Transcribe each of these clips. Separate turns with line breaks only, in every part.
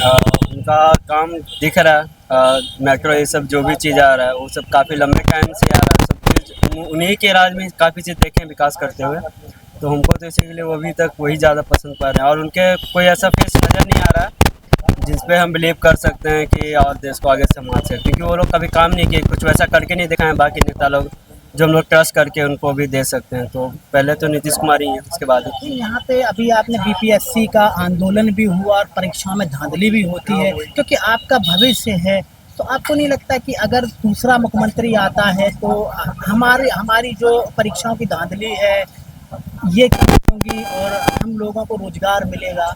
उनका काम दिख रहा है। मेट्रो ये सब जो भी चीज़ आ रहा है वो सब काफ़ी लंबे टाइम से आ रहा है, सब चीज़ उन्हीं के राज में काफ़ी चीज़ देखे हैं विकास करते हुए। तो हमको तो इसीलिए वो अभी तक वही ज़्यादा पसंद कर रहे हैं और उनके कोई ऐसा फेस नज़र नहीं आ रहा है जिस पे हम बिलीव कर सकते हैं कि और देश को आगे संभाल सकते हैं, क्योंकि वो लोग कभी काम नहीं किए, कुछ वैसा करके नहीं दिखाए बाकी नेता लोग जो हम लोग ट्रस्ट करके उनको भी दे सकते हैं। तो पहले तो नीतीश कुमार ही हैं, उसके बाद
यहाँ पे अभी आपने बीपीएससी का आंदोलन भी हुआ और परीक्षाओं में धांधली भी होती है, क्योंकि आपका भविष्य है। तो आपको नहीं लगता कि अगर दूसरा मुख्यमंत्री आता है तो हमारी हमारी जो परीक्षाओं की धांधली है ये कम होंगी और हम लोगों को रोजगार मिलेगा?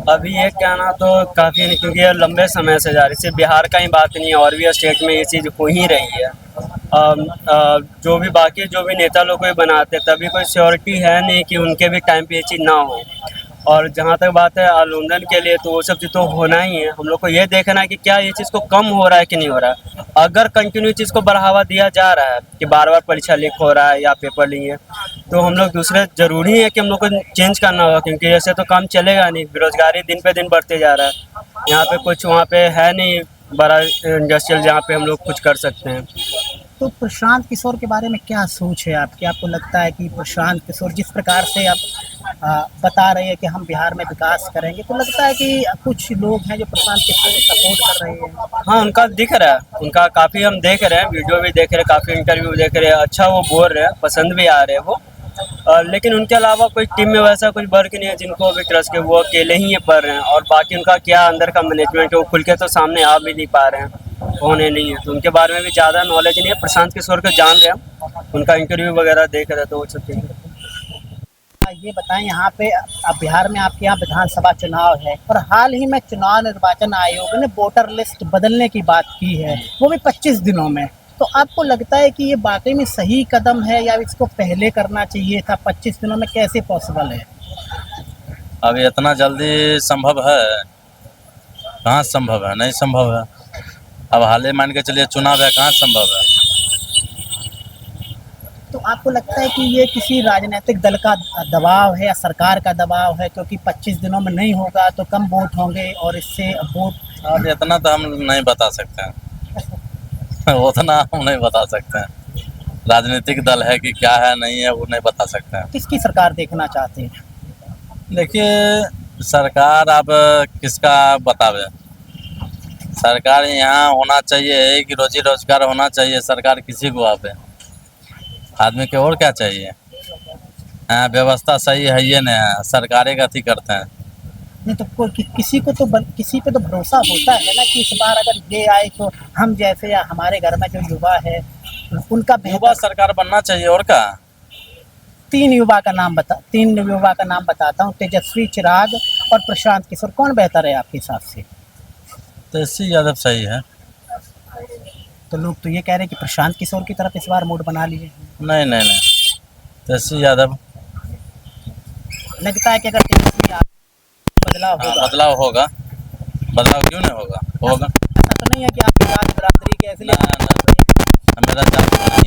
अभी ये कहना तो काफ़ी नहीं, क्योंकि ये लंबे समय से जा रही है, सिर्फ बिहार का ही बात नहीं है, और भी स्टेट में ये चीज़ हो ही रही है। जो भी बाकी जो भी नेता लोग को बनाते हैं तभी कोई श्योरिटी है नहीं कि उनके भी टाइम पे ये चीज़ ना हो। और जहाँ तक बात है आंदोलन के लिए, तो वो सब चीज़ तो होना ही है। हम लोग को ये देखना है कि क्या ये चीज़ को कम हो रहा है कि नहीं हो रहा है। अगर कंटिन्यू चीज़ को बढ़ावा दिया जा रहा है कि बार बार परीक्षा लीक हो रहा है या पेपर लीक है, तो हम लोग दूसरे ज़रूरी है कि हम लोग को चेंज करना होगा, क्योंकि ऐसे तो काम चलेगा नहीं। बेरोजगारी दिन पे दिन बढ़ते जा रहा है, यहाँ पे कुछ वहाँ पे है नहीं बड़ा इंडस्ट्रियल जहाँ पे हम लोग कुछ कर सकते हैं।
तो प्रशांत किशोर के बारे में क्या सोच है आपकी? आपको लगता है कि प्रशांत किशोर जिस प्रकार से आप बता रहे हैं कि हम बिहार में विकास करेंगे, तो लगता है कि कुछ लोग हैं जो प्रशांत किशोर को सपोर्ट कर रहे हैं?
हाँ, उनका दिख रहा है, उनका काफ़ी हम देख रहे हैं, वीडियो भी देख रहे हैं, काफ़ी इंटरव्यू देख रहे हैं, अच्छा वो बोल रहे हैं, पसंद भी आ रहे हैं वो। लेकिन उनके अलावा कोई टीम में वैसा कुछ वर्क नहीं है जिनको अभी ट्रस्ट के, वो अकेले ही ये पढ़ रहे हैं। और बाकी उनका क्या अंदर का मैनेजमेंट है वो खुल के तो सामने आ भी नहीं पा रहे हैं, होने नहीं है, तो उनके बारे में भी ज़्यादा नॉलेज नहीं है। प्रशांत किशोर को जान रहे हैं, उनका इंटरव्यू वगैरह देख रहे हैं, तो वो सब ठीक है।
ये बताएं, यहाँ पे अब बिहार में आपके यहाँ विधानसभा चुनाव है और हाल ही में चुनाव निर्वाचन आयोग ने वोटर लिस्ट बदलने की बात की है, वो भी 25 दिनों में। तो आपको लगता है कि ये वाकई में सही कदम है या इसको पहले करना चाहिए था? 25 दिनों में कैसे पॉसिबल है?
अभी इतना जल्दी संभव है? कहाँ संभव है, नहीं संभव है। अब हाल ही मान के चलिए चुनाव है, कहाँ संभव है।
तो आपको लगता है कि ये किसी राजनीतिक दल का दबाव है या सरकार का दबाव है, क्योंकि 25 दिनों में नहीं होगा तो कम वोट होंगे और इससे वोट?
अब इतना तो हम नहीं बता सकते हैं उतना हम नहीं बता सकते हैं। राजनीतिक दल है कि क्या है नहीं है वो नहीं बता सकते हैं।
किसकी सरकार देखना चाहते हैं?
देखिए सरकार अब किसका बतावे। सरकार यहाँ होना चाहिए कि रोजी रोजगार होना चाहिए, सरकार किसी को आवे, आदमी के और क्या चाहिए। हाँ, व्यवस्था सही है ये नहीं है, सरकारें गति करते हैं।
नहीं तो किसी को तो किसी पे तो भरोसा होता है ना कि इस बार अगर ये आए तो हम जैसे या हमारे घर में जो युवा है उनका
युवा सरकार बनना चाहिए और क्या।
तीन युवा का नाम बताता हूँ, तेजस्वी, चिराग और प्रशांत किशोर। कौन बेहतर है आपके हिसाब से?
तेजस्वी यादव सही है।
तो लोग तो ये कह रहे हैं कि प्रशांत किशोर की तरफ इस बार वोट बना लिए।
नहीं नहीं नहीं, तेजस्वी यादव।
लगता है कि अगर तेजस्वी यादव बदलाव होगा?
बदलाव होगा, बदलाव क्यों नहीं होगा, होगा।
ऐसा तो नहीं है कि आप जात बरादरी के इसलिए?
मेरा जात नहीं।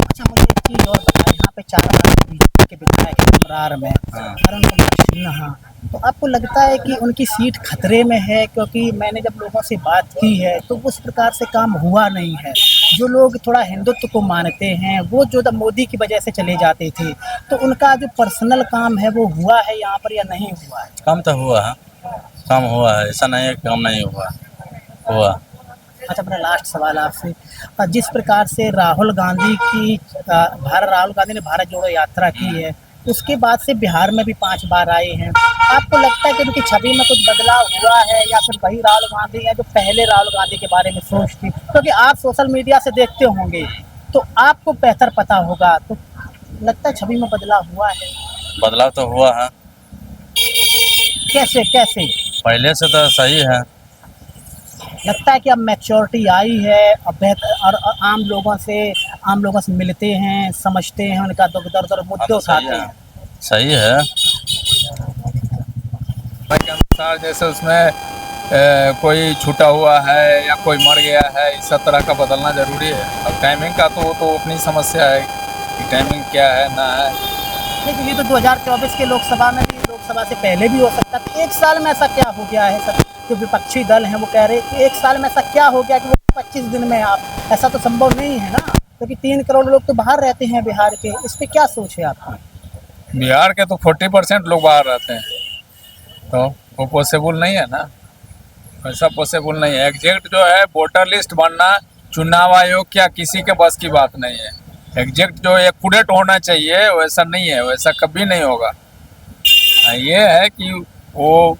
अच्छा, मुझे एक चीज़ और बताएं, यहाँ पे 4 बीजेपी के विधायक हैं मरार में, अरुण कुमार सिन्हा। तो आपको लगता है कि उनकी सीट खतरे में है? क्योंकि मैंने जब लोगों से बात की है तो उस प्रकार से काम हुआ नहीं है। जो लोग थोड़ा हिंदुत्व को मानते हैं वो जो मोदी की वजह से चले जाते थे, तो उनका जो पर्सनल काम है वो हुआ है यहाँ पर या नहीं हुआ है?
काम तो हुआ है, काम हुआ है, ऐसा नहीं है काम नहीं हुआ, हुआ।
अच्छा, मेरा लास्ट सवाल आपसे, जिस प्रकार से राहुल गांधी ने भारत जोड़ो यात्रा की है, उसके बाद से बिहार में भी 5 बार आए हैं। आपको लगता है कि उनकी छवि में कुछ बदलाव हुआ है या फिर वही राहुल गांधी है जो पहले राहुल गांधी के बारे में सोच थी? क्योंकि आप सोशल मीडिया से देखते होंगे तो आपको बेहतर पता होगा, तो लगता है छवि में बदलाव हुआ है?
बदलाव तो हुआ है।
कैसे कैसे?
पहले से तो सही है।
लगता है कि अब मैच्योरिटी आई है, अब बेहतर, और आम लोगों से मिलते हैं, समझते हैं, उनका दुख दर्द और मुद्दे उठाते हैं।
सही है।
के अनुसार जैसे उसमें कोई छूटा हुआ है या कोई मर गया है, इस सब तरह का बदलना ज़रूरी है। अब टाइमिंग का तो वो तो अपनी समस्या है कि टाइमिंग क्या है ना है।
देखिए ये तो 2024 के लोकसभा में भी, लोकसभा से पहले भी हो सकता था। एक साल में ऐसा क्या हो गया है सर, जो विपक्षी दल हैं वो कह रहे हैं कि एक साल में ऐसा क्या हो गया कि वो 25 दिन में आप, ऐसा तो संभव नहीं है ना, क्योंकि 3 करोड़ लोग तो बाहर रहते हैं बिहार के। इस पे क्या सोच है आपकी?
बिहार के तो 40% लोग बाहर रहते हैं, तो वो पॉसिबल नहीं है ना, ऐसा पॉसिबल नहीं है। एग्जैक्ट जो है वोटर लिस्ट बनना चुनाव आयोग क्या किसी के बस की बात नहीं है। एग्जैक्ट जो एक्यूरेट होना चाहिए वैसा नहीं है, वैसा कभी नहीं होगा। ये है कि वो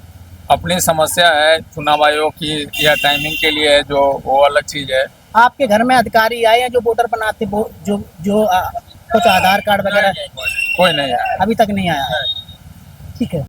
अपनी समस्या है चुनाव आयोग की या टाइमिंग के लिए है, जो वो अलग चीज़ है।
आपके घर में अधिकारी आए हैं जो वोटर बनाते, जो कुछ आधार कार्ड वगैरह?
कोई नहीं है।
अभी तक नहीं आया है, ठीक है।